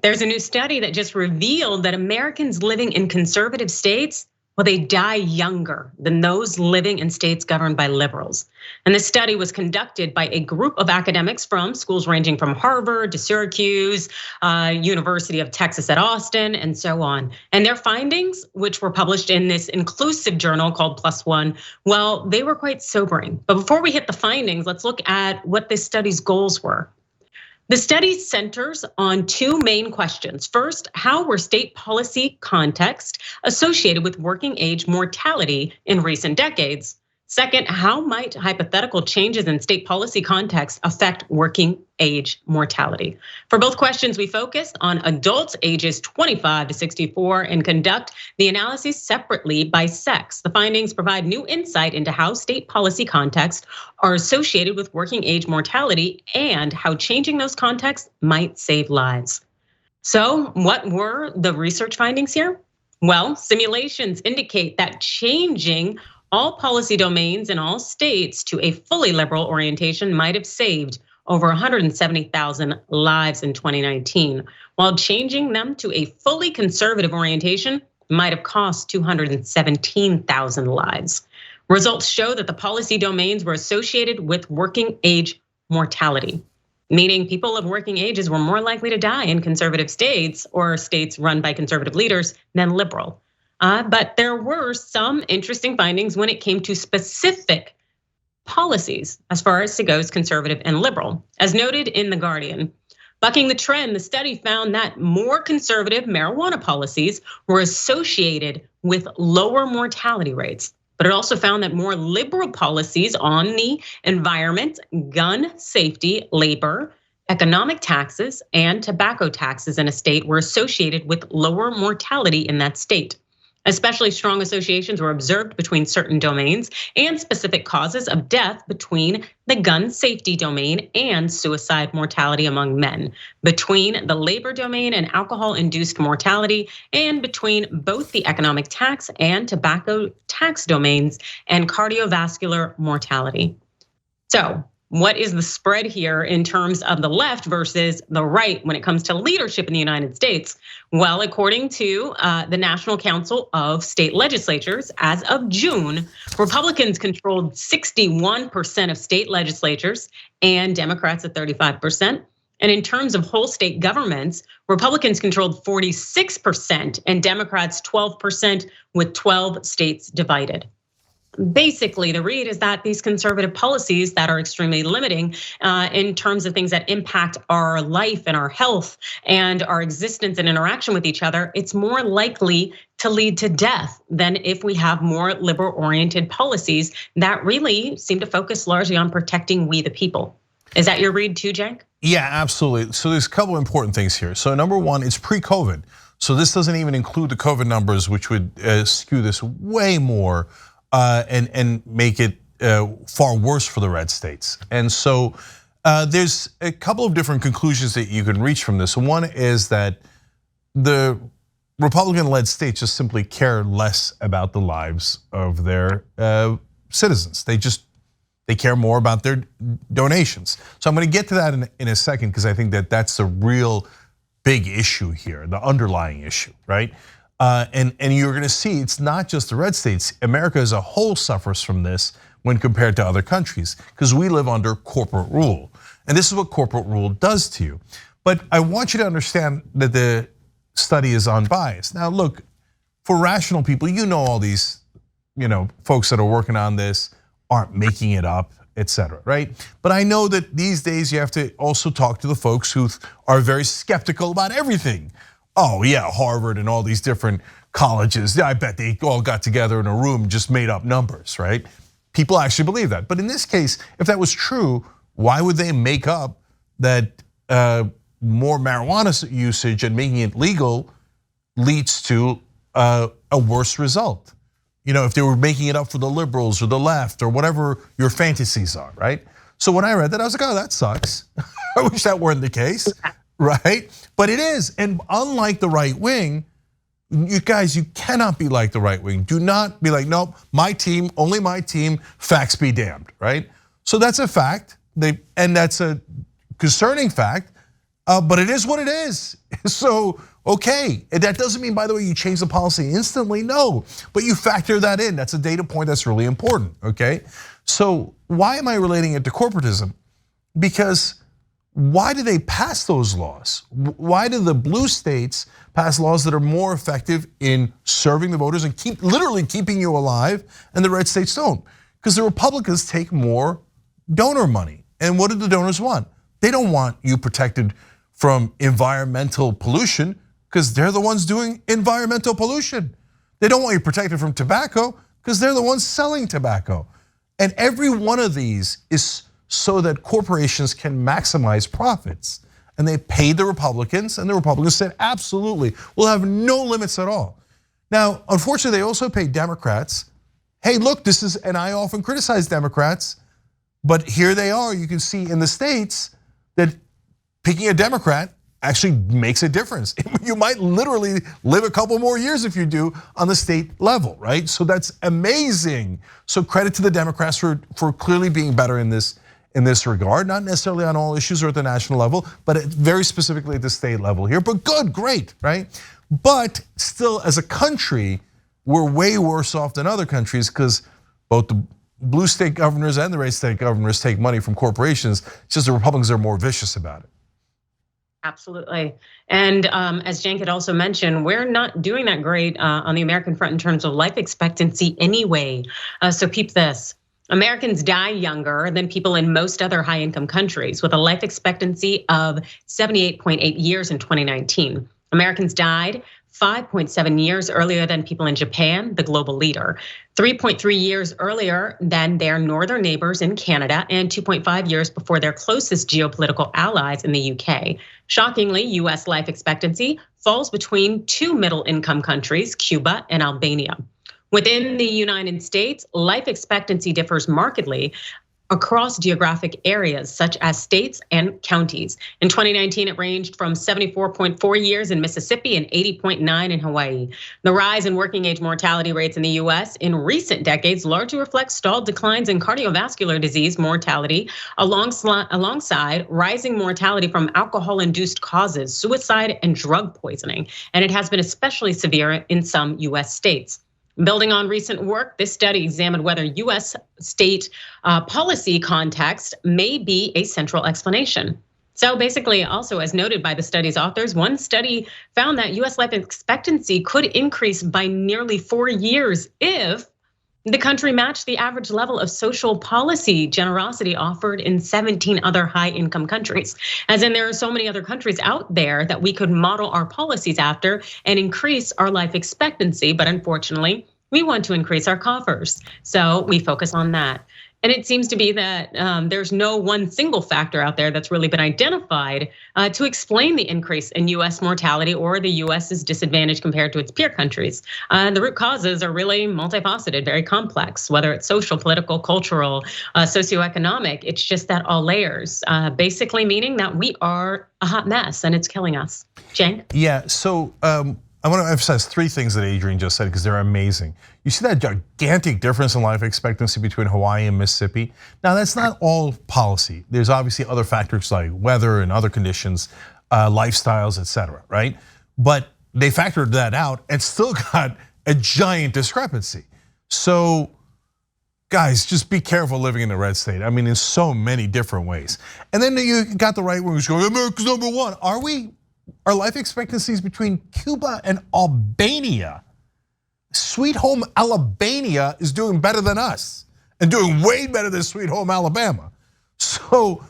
There's a new study that just revealed that Americans living in conservative states, well, they die younger than those living in states governed by liberals. And this study was conducted by a group of academics from schools ranging from Harvard to Syracuse, University of Texas at Austin, and so on. And their findings, which were published in this inclusive journal called PLOS ONE, well, they were quite sobering. But before we hit the findings, let's look at what this study's goals were. The study centers on two main questions. First, how were state policy context associated with working age mortality in recent decades? Second, how might hypothetical changes in state policy context affect working age mortality? For both questions, we focused on adults ages 25 to 64 and conduct the analysis separately by sex. The findings provide new insight into how state policy contexts are associated with working age mortality and how changing those contexts might save lives. So what were the research findings here? Well, simulations indicate that changing all policy domains in all states to a fully liberal orientation might have saved over 170,000 lives in 2019, while changing them to a fully conservative orientation might have cost 217,000 lives. Results show that the policy domains were associated with working age mortality, meaning people of working ages were more likely to die in conservative states or states run by conservative leaders than liberal. But there were some interesting findings when it came to specific policies as far as it goes conservative and liberal. As noted in The Guardian, bucking the trend, the study found that more conservative marijuana policies were associated with lower mortality rates. But it also found that more liberal policies on the environment, gun safety, labor, economic taxes, and tobacco taxes in a state were associated with lower mortality in that state. Especially strong associations were observed between certain domains and specific causes of death between the gun safety domain and suicide mortality among men, between the labor domain and alcohol-induced mortality, and between both the economic tax and tobacco tax domains and cardiovascular mortality. So, what is the spread here in terms of the left versus the right when it comes to leadership in the United States? Well, according to the National Council of State Legislatures, as of June, Republicans controlled 61% of state legislatures and Democrats at 35%. And in terms of whole state governments, Republicans controlled 46% and Democrats 12%, with 12 states divided. Basically, the read is that these conservative policies that are extremely limiting in terms of things that impact our life and our health and our existence and interaction with each other, it's more likely to lead to death than if we have more liberal-oriented policies that really seem to focus largely on protecting we the people. Is that your read too, Cenk? Yeah, absolutely. So there's a couple of important things here. So number one, it's pre-COVID. So this doesn't even include the COVID numbers, which would skew this way more. And make it far worse for the red states. And so there's a couple of different conclusions that you can reach from this. One is that the Republican-led states just simply care less about the lives of their citizens. They care more about their donations. So I'm going to get to that in a second, because I think that that's the real big issue here, the underlying issue, right? And you're gonna see it's not just the red states. America as a whole suffers from this when compared to other countries, because we live under corporate rule. And this is what corporate rule does to you. But I want you to understand that the study is unbiased. Now look, for rational people, you know all these folks that are working on this aren't making it up, etc. right? But I know that these days you have to also talk to the folks who are very skeptical about everything. Oh yeah, Harvard and all these different colleges, I bet they all got together in a room and just made up numbers, right? People actually believe that. But in this case, if that was true, why would they make up that more marijuana usage and making it legal leads to a worse result? If they were making it up for the liberals or the left or whatever your fantasies are, right? So when I read that, I was like, oh, that sucks. I wish that weren't the case. Right? But it is, and unlike the right wing, you guys, you cannot be like the right wing. Do not be like, nope, my team, only my team, facts be damned, right? So that's a fact, and that's a concerning fact, but it is what it is. So, okay, that doesn't mean, by the way, you change the policy instantly, no, but you factor that in. That's a data point that's really important, okay? So why am I relating it to corporatism? Because why do they pass those laws? Why do the blue states pass laws that are more effective in serving the voters and literally keeping you alive, and the red states don't? Because the Republicans take more donor money. And what do the donors want? They don't want you protected from environmental pollution, because they're the ones doing environmental pollution. They don't want you protected from tobacco, because they're the ones selling tobacco. And every one of these is so that corporations can maximize profits. And they paid the Republicans, and the Republicans said, absolutely, we'll have no limits at all. Now, unfortunately, they also paid Democrats. Hey, look, this is, and I often criticize Democrats, but here they are. You can see in the states that picking a Democrat actually makes a difference. You might literally live a couple more years if you do on the state level, right? So that's amazing. So credit to the Democrats for clearly being better in this regard, not necessarily on all issues or at the national level, but very specifically at the state level here. But good, great, right? But still, as a country, we're way worse off than other countries, because both the blue state governors and the red state governors take money from corporations. It's just the Republicans are more vicious about it. Absolutely. And as Cenk had also mentioned, we're not doing that great on the American front in terms of life expectancy anyway. So keep this. Americans die younger than people in most other high income countries, with a life expectancy of 78.8 years in 2019. Americans died 5.7 years earlier than people in Japan, the global leader, 3.3 years earlier than their northern neighbors in Canada, and 2.5 years before their closest geopolitical allies in the UK. Shockingly, US life expectancy falls between two middle income countries, Cuba and Albania. Within the United States, life expectancy differs markedly across geographic areas such as states and counties. In 2019, it ranged from 74.4 years in Mississippi and 80.9 in Hawaii. The rise in working age mortality rates in the US in recent decades largely reflects stalled declines in cardiovascular disease mortality alongside rising mortality from alcohol-induced causes, suicide and drug poisoning. And it has been especially severe in some US states. Building on recent work, this study examined whether US state policy context may be a central explanation. So basically, also as noted by the study's authors, one study found that US life expectancy could increase by nearly 4 years if the country matched the average level of social policy generosity offered in 17 other high income countries. As in, there are so many other countries out there that we could model our policies after and increase our life expectancy, but unfortunately, we want to increase our coffers. So we focus on that. And it seems to be that there's no one single factor out there that's really been identified to explain the increase in US mortality or the US's disadvantage compared to its peer countries. The root causes are really multifaceted, very complex, whether it's social, political, cultural, socioeconomic. It's just that all layers, basically meaning that we are a hot mess and it's killing us. Cenk? Yeah, so I want to emphasize 3 things that Adrian just said, because they're amazing. You see that gigantic difference in life expectancy between Hawaii and Mississippi? Now, that's not all policy. There's obviously other factors like weather and other conditions, lifestyles, etc., right? But they factored that out and still got a giant discrepancy. So guys, just be careful living in the red state. I mean, in so many different ways. And then you got the right wingers going, America's #1. Are we? Our life expectancies between Cuba and Albania. Sweet home Albania is doing better than us and doing way better than sweet home Alabama. So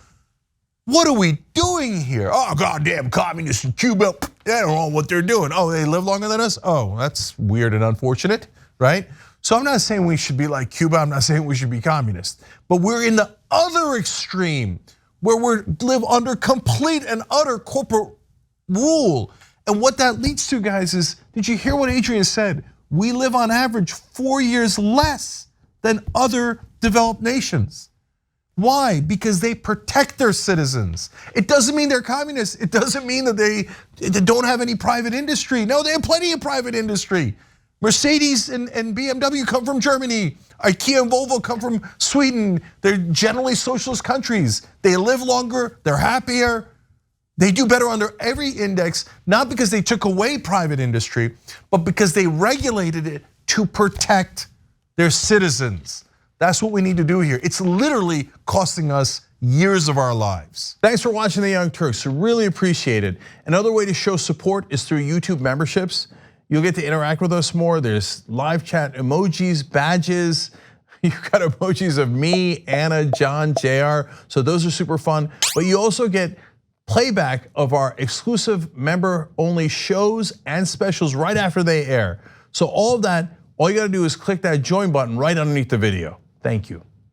what are we doing here? Oh, goddamn communists in Cuba, they don't know what they're doing. Oh, they live longer than us? Oh, that's weird and unfortunate, right? So I'm not saying we should be like Cuba, I'm not saying we should be communist, but we're in the other extreme where we live under complete and utter corporate rule. And what that leads to, guys, is, did you hear what Adrian said? We live on average 4 years less than other developed nations. Why? Because they protect their citizens. It doesn't mean they're communists. It doesn't mean that they don't have any private industry. No, they have plenty of private industry. Mercedes and BMW come from Germany. IKEA and Volvo come from Sweden. They're generally socialist countries. They live longer, they're happier. They do better under every index, not because they took away private industry, but because they regulated it to protect their citizens. That's what we need to do here. It's literally costing us years of our lives. Thanks for watching The Young Turks, really appreciate it. Another way to show support is through YouTube memberships. You'll get to interact with us more. There's live chat emojis, badges. You've got emojis of me, Anna, John, JR. So those are super fun. But you also get playback of our exclusive member-only shows and specials right after they air. So all of that, all you gotta do is click that join button right underneath the video. Thank you.